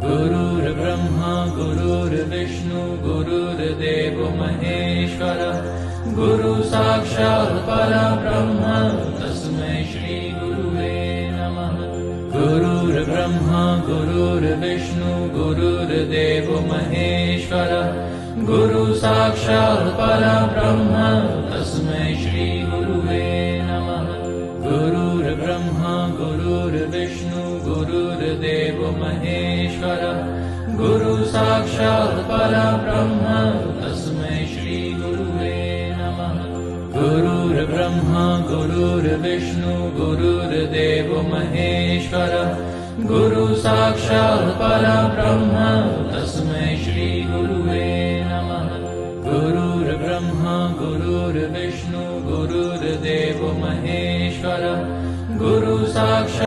गुरुर्ब्रह्मा गुरुर्विष्णु गुरुर्देवो महेश्वरः गुरु साक्षात् परब्रह्म तस्मै श्री गुरुवे नमः। गुरुर्ब्रह्मा गुरुर्विष्णु गुरुर्देवो महेश्वरः गुरु साक्षात् परब्रह्म तस्मै श्री गुरुवे नमः। गुरुर्ब्रह्मा गुरुर्विष्णु गुरुर्देवो महेश्वरः गुरु साक्षात् परब्रह्म तस्मै श्री गुरुवे नमः। गुरुर्ब्रह्मा गुरुर्विष्णु गुरुर्देवो महेश्वरः गुरु साक्षात् परब्रह्म तस्मै श्री गुरुवे नमः। गुरुर्ब्रह्मा गुरुर्विष्णु गुरुर्देवो महेश्वरः गुरु साक्षात्